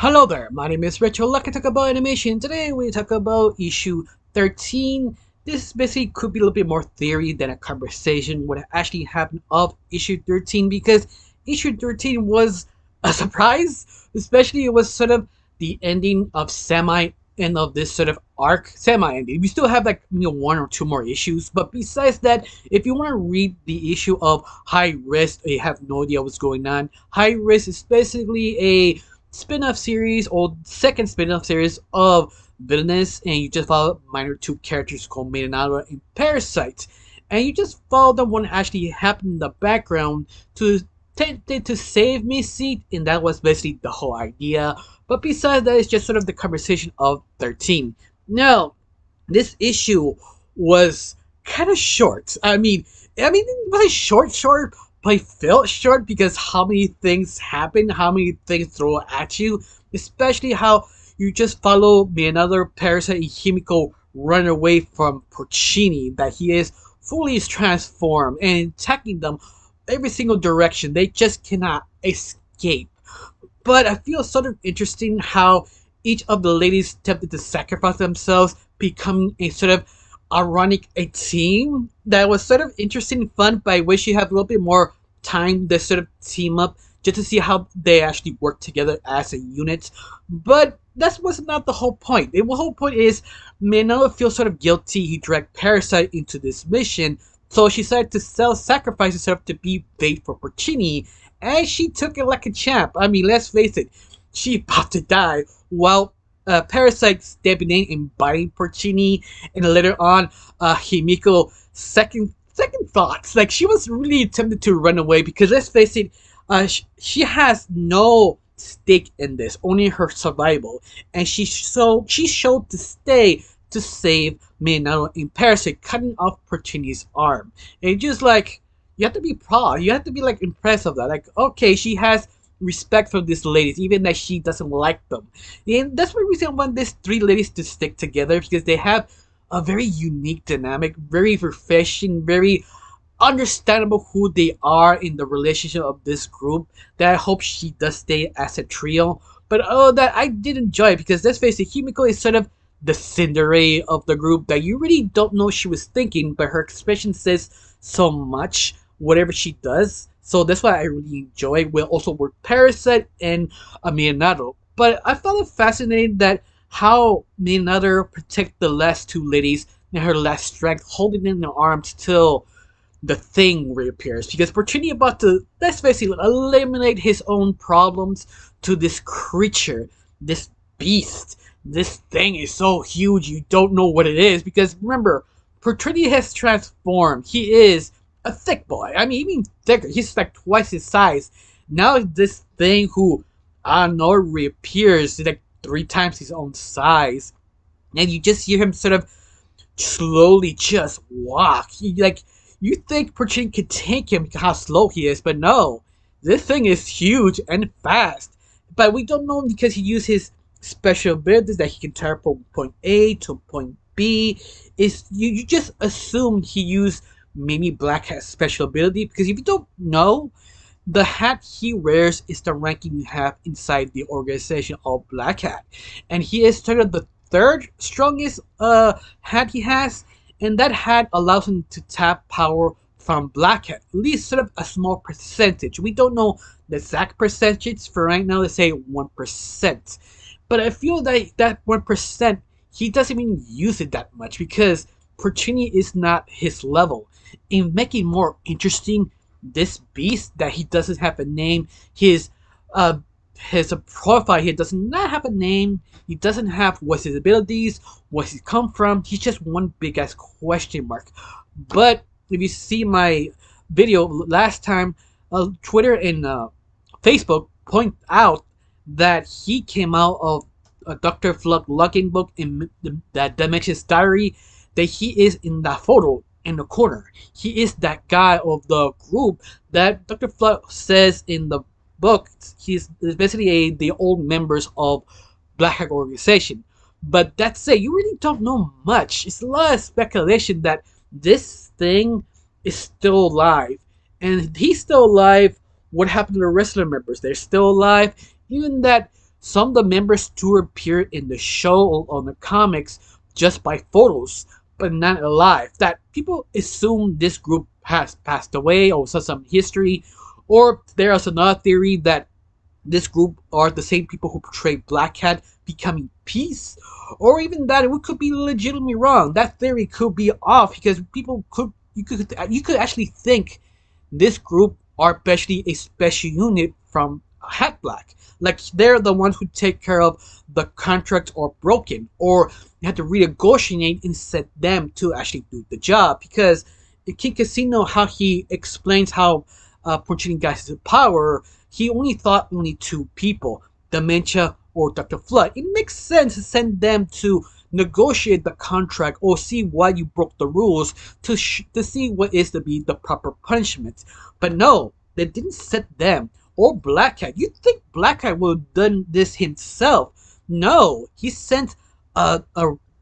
Hello there, my name is Rachel. Like to talk about animation. Today we talk about issue 13. This basically could be a little bit more theory than a conversation what actually happened of issue 13 because issue 13 was a surprise. Especially it was sort of the ending of end of this sort of arc, semi ending. We still have like one or two more issues, but besides that, if you want to read the issue of High Risk, you have no idea what's going on. High Risk is basically a spin-off series or second spin-off series of Villainous, and you just follow minor two characters called Villainous and Parasite, and you just follow them what actually happened in the background to to save Missy, and that was basically the whole idea. But besides that, it's just sort of the conversation of 13. Now, this issue was kind of short. I mean, it wasn't short, but it felt short because how many things happen, how many things throw at you, especially how you just follow me another Parasite and Himiko run away from Porcini, that he is fully transformed and attacking them every single direction. They just cannot escape. But I feel sort of interesting how each of the ladies attempted to sacrifice themselves, becoming a sort of ironic a team that was sort of interesting and fun. But I wish you have a little bit more time to sort of team up just to see how they actually work together as a unit. But that was not the whole point. The whole point is Manoa feels sort of guilty. He dragged Parasite into this mission, so she decided to sacrifice herself to be bait for Porcini, and she took it like a champ. I mean, let's face it, she about to die while Parasite stepping in and biting Porcini, and later on, Himiko second thoughts. Like she was really tempted to run away because let's face it, she has no stake in this, only her survival, and she showed to stay to save Minato in Parasite, cutting off Porcini's arm. And just like you have to be proud, you have to be like impressed of that. Like okay, she has respect for these ladies, even that she doesn't like them. And that's the reason I want these three ladies to stick together because they have a very unique dynamic, very refreshing, very understandable who they are in the relationship of this group. That I hope she does stay as a trio. But that I did enjoy it because let's face it, Himiko is sort of the Cinderella of the group that you really don't know she was thinking, but her expression says so much whatever she does. So that's why I really enjoy. We'll also work Parasite and Minato. But I found it fascinating that how Minato protect the last two ladies and her last strength, holding in her arms till the thing reappears. Because Porcini about to, let's basically eliminate his own problems to this creature, this beast. This thing is so huge you don't know what it is. Because remember, Porcini has transformed. He is a thick boy. I mean, even thicker. He's like twice his size. Now this thing who, I don't know, reappears like three times his own size. And you just hear him sort of slowly just walk. You think Porcini could take him because how slow he is, but no. This thing is huge and fast. But we don't know him because he used his special abilities that he can teleport from point A to point B. You just assume he used maybe Black Hat's special ability, because if you don't know, the hat he wears is the ranking you have inside the organization of Black Hat, and he is sort of the third strongest hat he has, and that hat allows him to tap power from Black Hat, at least sort of a small percentage. We don't know the exact percentage for right now. Let's say 1%, but I feel that that 1% he doesn't even use it that much because Porcini is not his level. In making more interesting this beast that he doesn't have a name, his profile here does not have a name. He doesn't have what's his abilities, what's he come from. He's just one big ass question mark. But if you see my video last time, Twitter and Facebook point out that he came out of a Dr. Flood login book in that Dimension's diary, that he is in that photo in the corner. He is that guy of the group that Dr. Flood says in the book. He's basically the old members of Black Hat organization. But that's it. You really don't know much. It's a lot of speculation that this thing is still alive. And he's still alive. What happened to the rest of the members? They're still alive. Even that Some of the members do appear in the show or on the comics just by photos, but not alive. That people assume this group has passed away or some history, or there is another theory that this group are the same people who portray Black Cat becoming Peace, or even that we could be legitimately wrong. That theory could be off because people could you could actually think this group are basically a special unit from Hat Black. Like they're the ones who take care of the contracts are broken, or you have to renegotiate and set them to actually do the job. Because in King Casino, how he explains how portraying guys to power, he only thought only two people, Dementia or Dr. Flood. It makes sense to send them to negotiate the contract or see why you broke the rules to see what is to be the proper punishment. But no, they didn't set them or Black Cat. You'd think Black Cat would have done this himself. No, he sent a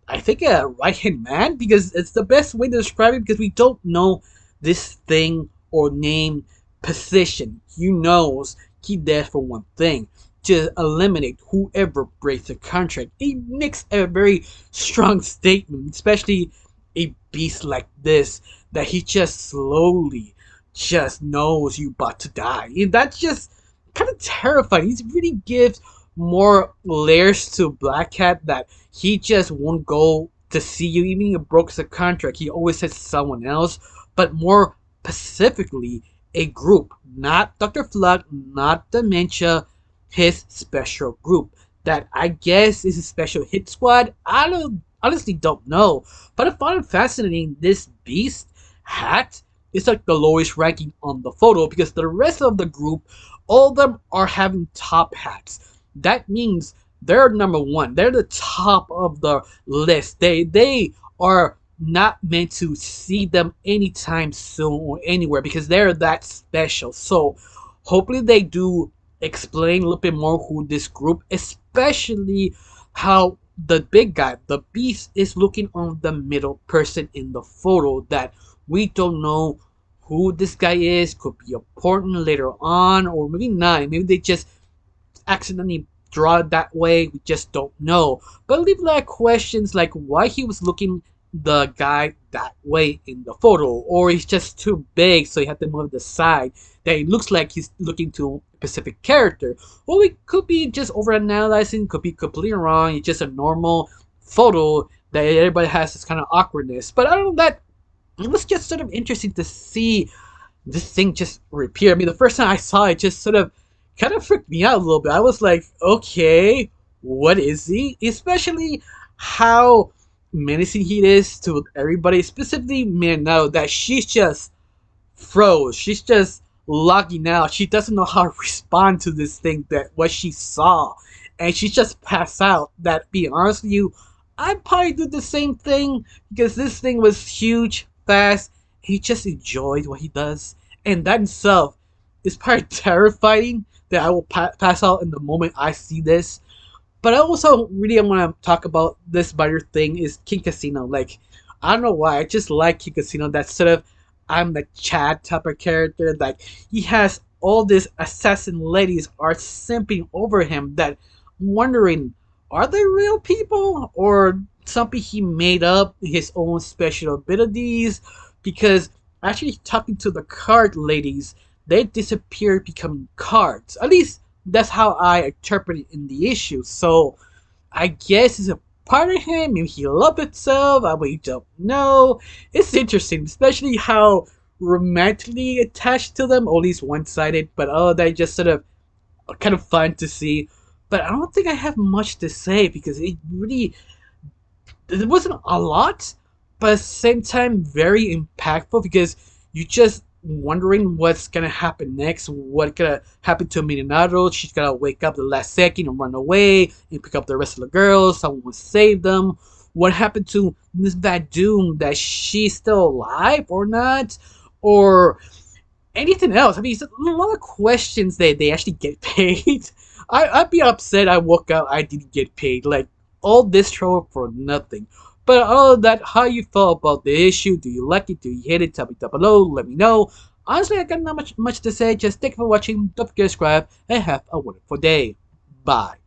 I think a right hand man, because it's the best way to describe it, because we don't know this thing or name position. He knows he there for one thing, to eliminate whoever breaks the contract. It makes a very strong statement, especially a beast like this, that he just slowly just knows you about to die. And that's just kind of terrifying. He really gives more layers to Black Cat, that he just won't go to see you. Even if he breaks the contract, he always says someone else, but more specifically, a group, not Dr. Flood, not Dementia, his special group. That I guess is a special hit squad. I don't honestly don't know, but I found it fascinating. This beast hat is like the lowest ranking on the photo, because the rest of the group, all of them are having top hats. That means they're number one. They're the top of the list. They are not meant to see them anytime soon or anywhere, because they're that special. So hopefully they do explain a little bit more who this group, especially how the big guy, the beast, is looking on the middle person in the photo, that we don't know who this guy is. Could be important later on, or maybe not. Maybe they just accidentally draw it that way. We just don't know. But leave a lot of questions, like why he was looking the guy that way in the photo, or he's just too big so you have to move to the side, that it looks like he's looking to a specific character. Or it could be just overanalyzing, could be completely wrong. It's just a normal photo that everybody has this kind of awkwardness. But I don't know, that it was just sort of interesting to see this thing just reappear. I mean, the first time I saw it, just sort of kind of freaked me out a little bit. I was like, okay, what is he? Especially how menacing he is to everybody, specifically Minano, that she's just froze. She's just logging out. She doesn't know how to respond to this thing, that what she saw, and she just passed out. That, be honest with you, I'd probably do the same thing, because this thing was huge, fast. He just enjoyed what he does, and that itself is probably terrifying, that I will pass out in the moment I see this. But I also really want to talk about this biter thing is King Casino. Like, I don't know why, I just like King Casino. That sort of, I'm the Chad type of character. Like, he has all these assassin ladies are simping over him, that I'm wondering, are they real people or something he made up, his own special abilities? Because actually talking to the card ladies, they disappear becoming cards. At least that's how I interpret it in the issue. So I guess it's a part of him. Maybe he loved himself. We don't know. It's interesting, especially how romantically attached to them, or at least one-sided. But oh, that just sort of kind of fun to see. But I don't think I have much to say, because it really, it wasn't a lot, but at the same time very impactful, because you just wondering what's gonna happen next. What gonna happen to Minonado? She's gonna wake up the last second and run away and pick up the rest of the girls. Someone will save them. What happened to Miss Doom? That she's still alive or not? Or anything else? I mean, it's a lot of questions. They actually get paid. I'd be upset. I woke up, I didn't get paid. Like, all this trouble for nothing. But all of that, how you felt about the issue? Do you like it? Do you hate it? Tell me down below. Let me know. Honestly, I got not much to say. Just thank you for watching. Don't forget to subscribe and have a wonderful day. Bye.